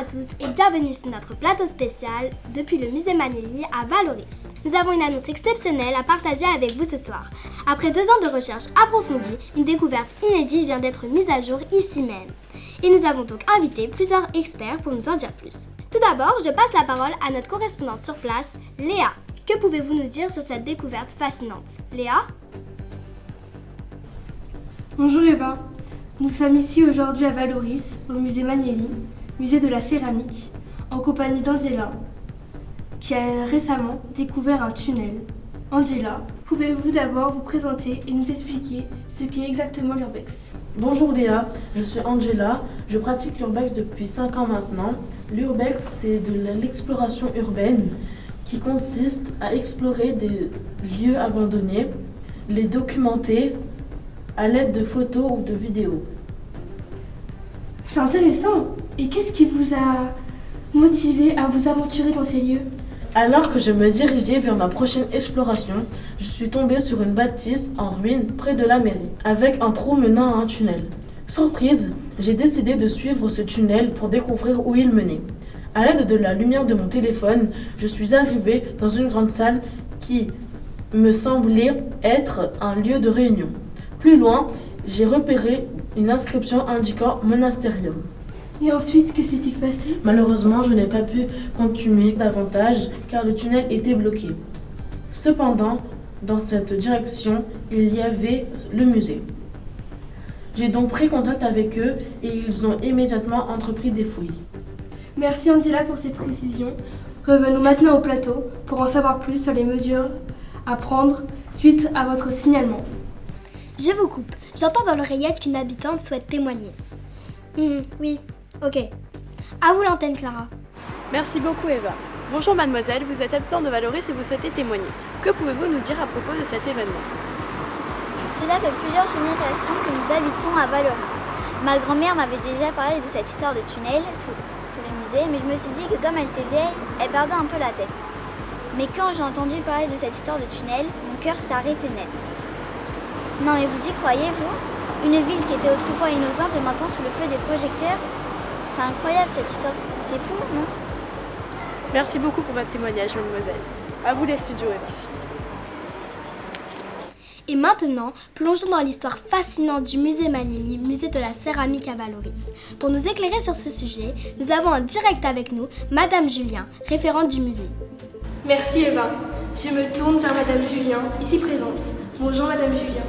à tous et bienvenue sur notre plateau spécial depuis le musée Manelli à Vallauris. Nous avons une annonce exceptionnelle à partager avec vous ce soir. Après 2 ans de recherche approfondie, une découverte inédite vient d'être mise à jour ici même. Et nous avons donc invité plusieurs experts pour nous en dire plus. Tout d'abord, je passe la parole à notre correspondante sur place, Léa. Que pouvez-vous nous dire sur cette découverte fascinante? Léa? Bonjour Eva, nous sommes ici aujourd'hui à Vallauris, au musée Manelli, musée de la céramique, en compagnie d'Angela, qui a récemment découvert un tunnel. Angela, pouvez-vous d'abord vous présenter et nous expliquer ce qu'est exactement l'urbex? Bonjour Léa, je suis Angela, je pratique l'urbex depuis 5 ans maintenant. L'urbex, c'est de l'exploration urbaine qui consiste à explorer des lieux abandonnés, les documenter à l'aide de photos ou de vidéos. C'est intéressant. Et qu'est-ce qui vous a motivé à vous aventurer dans ces lieux? Alors que je me dirigeais vers ma prochaine exploration, je suis tombée sur une bâtisse en ruine près de la mairie, avec un trou menant à un tunnel. Surprise, j'ai décidé de suivre ce tunnel pour découvrir où il menait. À l'aide de la lumière de mon téléphone, je suis arrivée dans une grande salle qui me semblait être un lieu de réunion. Plus loin, j'ai repéré une inscription indiquant monastérium. Et ensuite, que s'est-il passé? Malheureusement, je n'ai pas pu continuer davantage car le tunnel était bloqué. Cependant, dans cette direction, il y avait le musée. J'ai donc pris contact avec eux et ils ont immédiatement entrepris des fouilles. Merci Angela pour ces précisions. Revenons maintenant au plateau pour en savoir plus sur les mesures à prendre suite à votre signalement. Je vous coupe. J'entends dans l'oreillette qu'une habitante souhaite témoigner. Oui, ok. À vous l'antenne, Clara. Merci beaucoup Eva. Bonjour mademoiselle, vous êtes habitante de Vallauris et vous souhaitez témoigner. Que pouvez-vous nous dire à propos de cet événement? Cela fait plusieurs générations que nous habitons à Vallauris. Ma grand-mère m'avait déjà parlé de cette histoire de tunnel sous le musée, mais je me suis dit que comme elle était vieille, elle perdait un peu la tête. Mais quand j'ai entendu parler de cette histoire de tunnel, mon cœur s'est arrêté net. Non mais vous y croyez, vous? Une ville qui était autrefois innocente et maintenant sous le feu des projecteurs? C'est incroyable cette histoire, c'est fou, non? Merci beaucoup pour votre témoignage mademoiselle. À vous les studios Eva. Et maintenant, plongeons dans l'histoire fascinante du musée Manelli, musée de la céramique à Vallauris. Pour nous éclairer sur ce sujet, nous avons en direct avec nous Madame Julien, référente du musée. Merci Eva. Je me tourne vers Madame Julien, ici présente. Bonjour Madame Julien.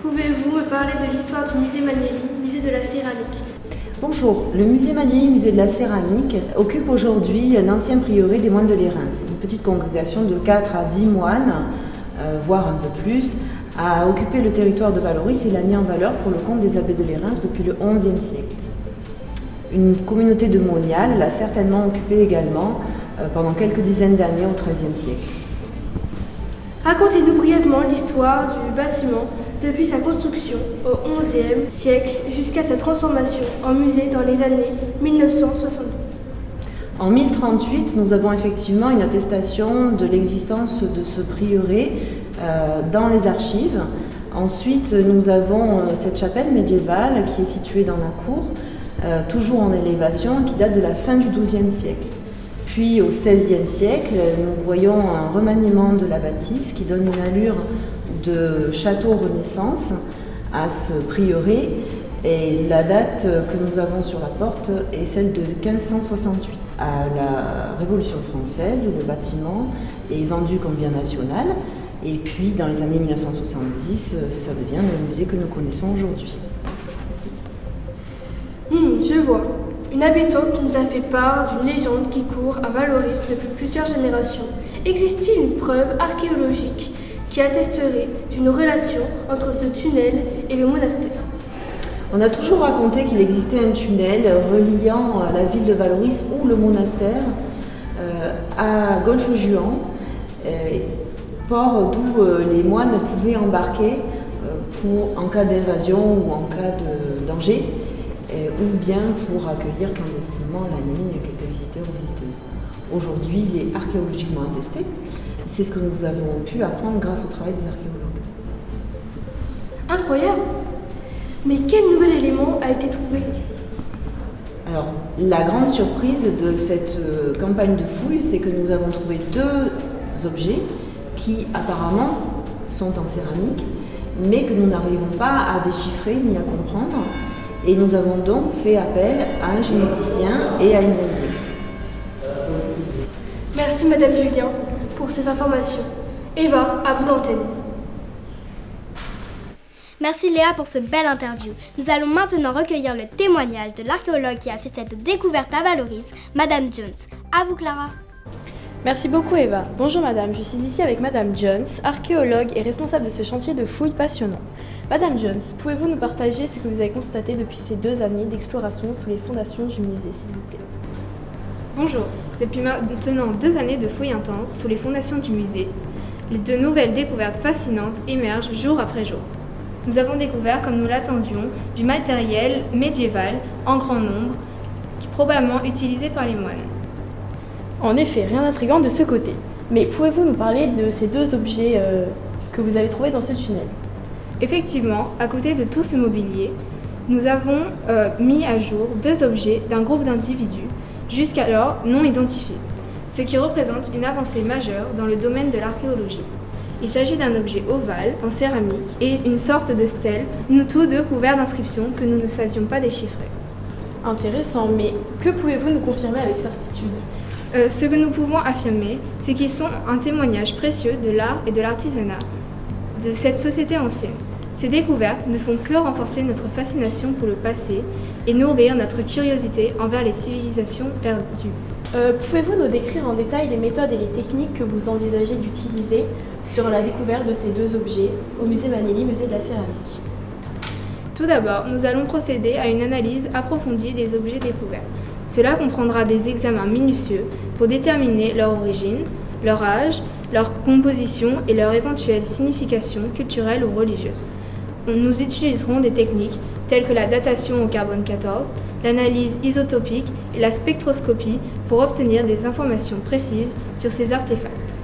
Pouvez-vous me parler de l'histoire du musée Manelli, musée de la céramique? Bonjour, le musée Manelli, musée de la céramique, occupe aujourd'hui un ancien prieuré des moines de Lérins. Une petite congrégation de 4 à 10 moines, voire un peu plus, a occupé le territoire de Vallauris et l'a mis en valeur pour le compte des abbés de Lérins depuis le XIe siècle. Une communauté de moniales l'a certainement occupé également pendant quelques dizaines d'années au XIIIe siècle. Racontez-nous brièvement l'histoire du bâtiment depuis sa construction au XIe siècle jusqu'à sa transformation en musée dans les années 1970. En 1038, nous avons effectivement une attestation de l'existence de ce prieuré dans les archives. Ensuite, nous avons cette chapelle médiévale qui est située dans la cour, toujours en élévation, qui date de la fin du XIIe siècle. Puis au XVIe siècle, nous voyons un remaniement de la bâtisse qui donne une allure de château Renaissance à ce prieuré. Et la date que nous avons sur la porte est celle de 1568. À la Révolution française, le bâtiment est vendu comme bien national. Et puis dans les années 1970, ça devient le musée que nous connaissons aujourd'hui. Je vois. Une habitante nous a fait part d'une légende qui court à Vallauris depuis plusieurs générations. Existe-t-il une preuve archéologique qui attesterait d'une relation entre ce tunnel et le monastère? On a toujours raconté qu'il existait un tunnel reliant la ville de Vallauris ou le monastère à Golfe-Juan, port d'où les moines pouvaient embarquer en cas d'invasion ou en cas de danger, ou bien pour accueillir clandestinement la nuit quelques visiteurs ou visiteuses. Aujourd'hui, il est archéologiquement attesté. C'est ce que nous avons pu apprendre grâce au travail des archéologues. Incroyable! Mais quel nouvel élément a été trouvé? Alors, la grande surprise de cette campagne de fouilles, c'est que nous avons trouvé 2 objets qui apparemment sont en céramique, mais que nous n'arrivons pas à déchiffrer ni à comprendre. Et nous avons donc fait appel à un généticien et à une linguiste. Merci Madame Julien pour ces informations. Eva, à vous l'antenne. Merci Léa pour ce bel interview. Nous allons maintenant recueillir le témoignage de l'archéologue qui a fait cette découverte à Valoris, Madame Jones. À vous Clara. Merci beaucoup Eva. Bonjour madame, je suis ici avec Madame Jones, archéologue et responsable de ce chantier de fouilles passionnant. Madame Jones, pouvez-vous nous partager ce que vous avez constaté depuis ces 2 années d'exploration sous les fondations du musée, s'il vous plaît? Bonjour. Depuis maintenant 2 années de fouilles intenses sous les fondations du musée, de nouvelles découvertes fascinantes émergent jour après jour. Nous avons découvert, comme nous l'attendions, du matériel médiéval en grand nombre, probablement utilisé par les moines. En effet, rien d'intriguant de ce côté. Mais pouvez-vous nous parler de ces 2 objets que vous avez trouvés dans ce tunnel? Effectivement, à côté de tout ce mobilier, nous avons mis à jour 2 objets d'un groupe d'individus, jusqu'alors non identifiés, ce qui représente une avancée majeure dans le domaine de l'archéologie. Il s'agit d'un objet ovale en céramique et une sorte de stèle, nous tous 2 couverts d'inscriptions que nous ne savions pas déchiffrer. Intéressant, mais que pouvez-vous nous confirmer avec certitude? Ce que nous pouvons affirmer, c'est qu'ils sont un témoignage précieux de l'art et de l'artisanat de cette société ancienne. Ces découvertes ne font que renforcer notre fascination pour le passé et nourrir notre curiosité envers les civilisations perdues. Pouvez-vous nous décrire en détail les méthodes et les techniques que vous envisagez d'utiliser sur la découverte de ces 2 objets au musée Manelli, musée de la céramique? Tout d'abord, nous allons procéder à une analyse approfondie des objets découverts. Cela comprendra des examens minutieux pour déterminer leur origine, leur âge, leur composition et leur éventuelle signification culturelle ou religieuse. Nous utiliserons des techniques telles que la datation au carbone 14, l'analyse isotopique et la spectroscopie pour obtenir des informations précises sur ces artefacts.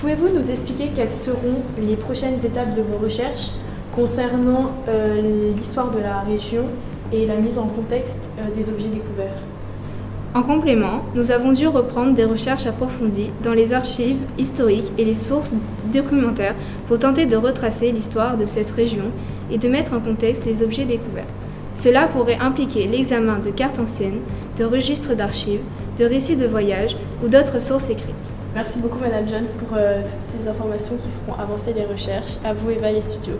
Pouvez-vous nous expliquer quelles seront les prochaines étapes de vos recherches concernant l'histoire de la région et la mise en contexte des objets découverts? En complément, nous avons dû reprendre des recherches approfondies dans les archives historiques et les sources documentaires pour tenter de retracer l'histoire de cette région et de mettre en contexte les objets découverts. Cela pourrait impliquer l'examen de cartes anciennes, de registres d'archives, de récits de voyage ou d'autres sources écrites. Merci beaucoup Madame Jones pour toutes ces informations qui feront avancer les recherches. À vous Eva et Studio.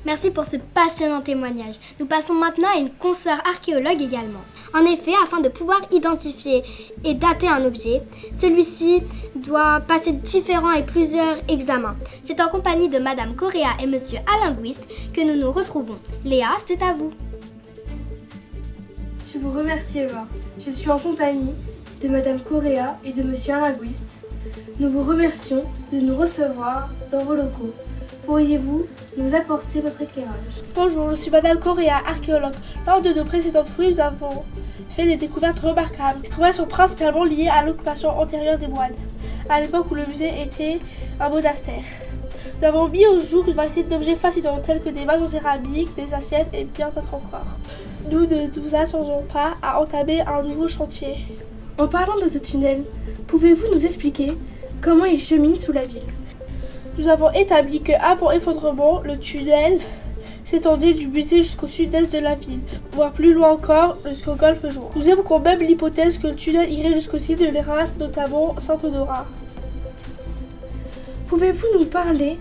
Merci pour ce passionnant témoignage. Nous passons maintenant à une consoeur archéologue également. En effet, afin de pouvoir identifier et dater un objet, celui-ci doit passer différents et plusieurs examens. C'est en compagnie de Madame Correa et Monsieur un linguiste que nous nous retrouvons. Léa, c'est à vous. Je vous remercie Eva. Je suis en compagnie de Madame Correa et de Monsieur un linguiste. Nous vous remercions de nous recevoir dans vos locaux. Pourriez-vous nous apporter votre éclairage? Bonjour, je suis Madame Correa, archéologue. Lors de nos précédentes fouilles, nous avons fait des découvertes remarquables. Ces trouvailles sont principalement liées à l'occupation antérieure des moines, à l'époque où le musée était un monastère. Nous avons mis au jour une variété d'objets fascinants tels que des vases en céramique, des assiettes et bien d'autres encore. Nous ne nous attendons pas à entamer un nouveau chantier. En parlant de ce tunnel, pouvez-vous nous expliquer comment il chemine sous la ville? Nous avons établi qu'avant effondrement, le tunnel s'étendait du musée jusqu'au sud-est de la ville, voire plus loin encore jusqu'au golfe Jouan. Nous évoquons même l'hypothèse que le tunnel irait jusqu'au site de l'Héras, notamment Saint-Honorat. Pouvez-vous nous parler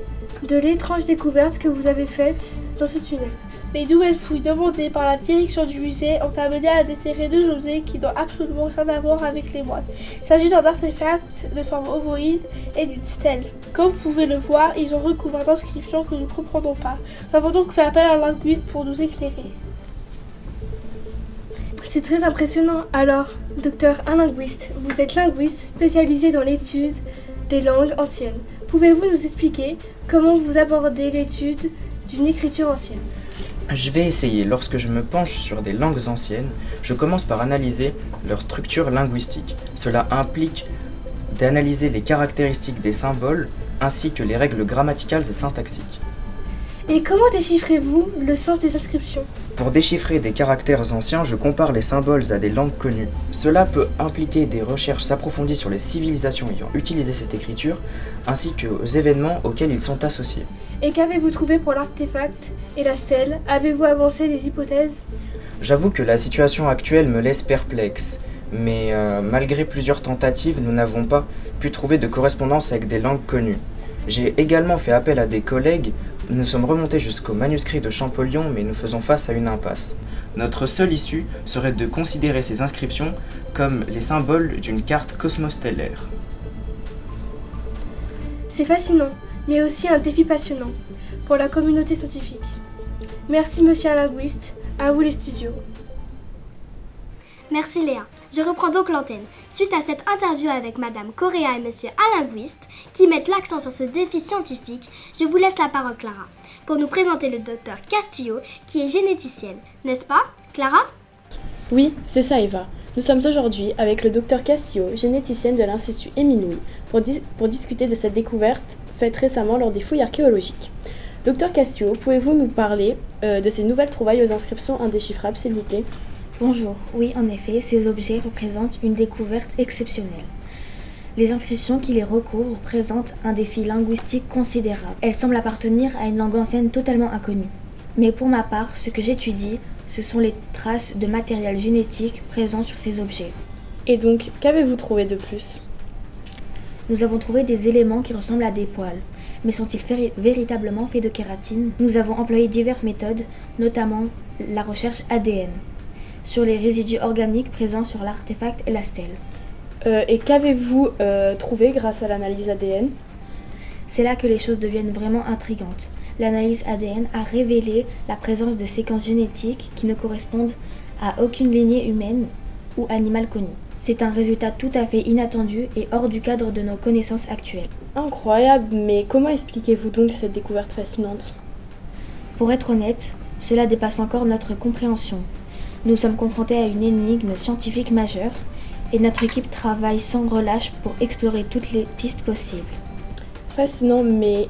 de l'étrange découverte que vous avez faite dans ce tunnel? Les nouvelles fouilles demandées par la direction du musée ont amené à déterrer 2 objets qui n'ont absolument rien à voir avec les moines. Il s'agit d'un artefact de forme ovoïde et d'une stèle. Comme vous pouvez le voir, ils ont recouvert d'inscriptions que nous ne comprenons pas. Nous avons donc fait appel à un linguiste pour nous éclairer. C'est très impressionnant. Alors, docteur, un linguiste, vous êtes linguiste spécialisé dans l'étude des langues anciennes. Pouvez-vous nous expliquer comment vous abordez l'étude d'une écriture ancienne? Je vais essayer. Lorsque je me penche sur des langues anciennes, je commence par analyser leur structure linguistique. Cela implique d'analyser les caractéristiques des symboles ainsi que les règles grammaticales et syntaxiques. Et comment déchiffrez-vous le sens des inscriptions? Pour déchiffrer des caractères anciens, je compare les symboles à des langues connues. Cela peut impliquer des recherches approfondies sur les civilisations ayant utilisé cette écriture, ainsi qu'aux événements auxquels ils sont associés. Et qu'avez-vous trouvé pour l'artefact et la stèle? Avez-vous avancé des hypothèses? J'avoue que la situation actuelle me laisse perplexe, mais malgré plusieurs tentatives, nous n'avons pas pu trouver de correspondance avec des langues connues. J'ai également fait appel à des collègues. Nous sommes remontés jusqu'au manuscrit de Champollion, mais nous faisons face à une impasse. Notre seule issue serait de considérer ces inscriptions comme les symboles d'une carte cosmostellaire. C'est fascinant, mais aussi un défi passionnant pour la communauté scientifique. Merci monsieur un linguiste, à vous les studios. Merci Léa. Je reprends donc l'antenne. Suite à cette interview avec Madame Correa et Monsieur un linguiste, qui mettent l'accent sur ce défi scientifique, je vous laisse la parole Clara, pour nous présenter le docteur Castillo, qui est généticienne. N'est-ce pas, Clara? Oui, c'est ça Eva. Nous sommes aujourd'hui avec le docteur Castillo, généticienne de l'Institut Émile Louis, pour discuter de cette découverte faite récemment lors des fouilles archéologiques. Docteur Castillo, pouvez-vous nous parler de ces nouvelles trouvailles aux inscriptions indéchiffrables, s'il vous plaît? Bonjour, oui en effet, ces objets représentent une découverte exceptionnelle. Les inscriptions qui les recouvrent présentent un défi linguistique considérable. Elles semblent appartenir à une langue ancienne totalement inconnue. Mais pour ma part, ce que j'étudie, ce sont les traces de matériel génétique présents sur ces objets. Et donc, qu'avez-vous trouvé de plus? Nous avons trouvé des éléments qui ressemblent à des poils. Mais sont-ils véritablement faits de kératine? Nous avons employé diverses méthodes, notamment la recherche ADN, sur les résidus organiques présents sur l'artefact et la stèle. Et qu'avez-vous trouvé grâce à l'analyse ADN? C'est là que les choses deviennent vraiment intrigantes. L'analyse ADN a révélé la présence de séquences génétiques qui ne correspondent à aucune lignée humaine ou animale connue. C'est un résultat tout à fait inattendu et hors du cadre de nos connaissances actuelles. Incroyable, mais comment expliquez-vous donc cette découverte fascinante? Pour être honnête, cela dépasse encore notre compréhension. Nous sommes confrontés à une énigme scientifique majeure et notre équipe travaille sans relâche pour explorer toutes les pistes possibles. Fascinant, mais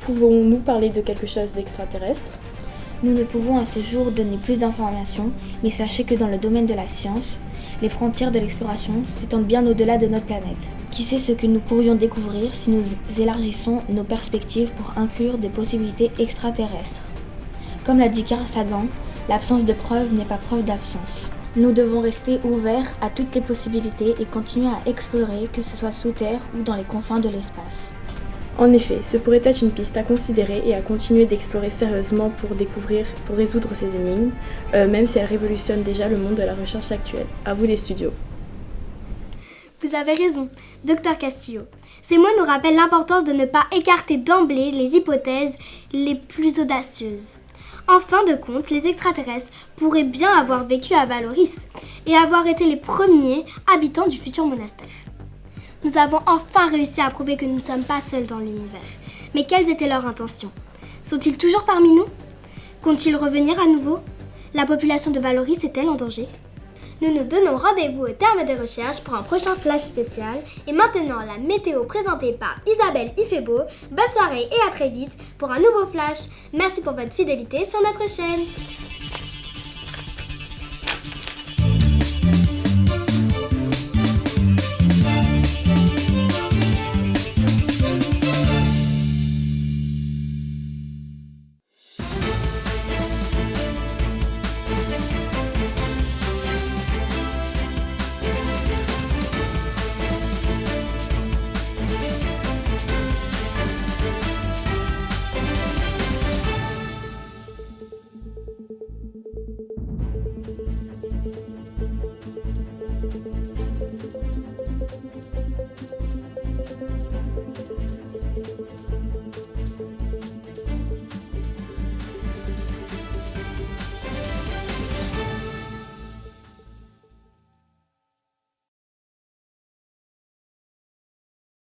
pouvons-nous parler de quelque chose d'extraterrestre? Nous ne pouvons à ce jour donner plus d'informations, mais sachez que dans le domaine de la science, les frontières de l'exploration s'étendent bien au-delà de notre planète. Qui sait ce que nous pourrions découvrir si nous élargissons nos perspectives pour inclure des possibilités extraterrestres. Comme l'a dit Carl Sagan, l'absence de preuve n'est pas preuve d'absence. Nous devons rester ouverts à toutes les possibilités et continuer à explorer, que ce soit sous terre ou dans les confins de l'espace. En effet, ce pourrait être une piste à considérer et à continuer d'explorer sérieusement pour résoudre ces énigmes, même si elles révolutionnent déjà le monde de la recherche actuelle. À vous les studios. Vous avez raison, Docteur Castillo. Ces mots nous rappellent l'importance de ne pas écarter d'emblée les hypothèses les plus audacieuses. En fin de compte, les extraterrestres pourraient bien avoir vécu à Valoris et avoir été les premiers habitants du futur monastère. Nous avons enfin réussi à prouver que nous ne sommes pas seuls dans l'univers. Mais quelles étaient leurs intentions? Sont-ils toujours parmi nous? Comptent-ils revenir à nouveau? La population de Valoris est-elle en danger? Nous nous donnons rendez-vous au terme des recherches pour un prochain flash spécial. Et maintenant, la météo présentée par Isabelle Ifebo. Bonne soirée et à très vite pour un nouveau flash. Merci pour votre fidélité sur notre chaîne.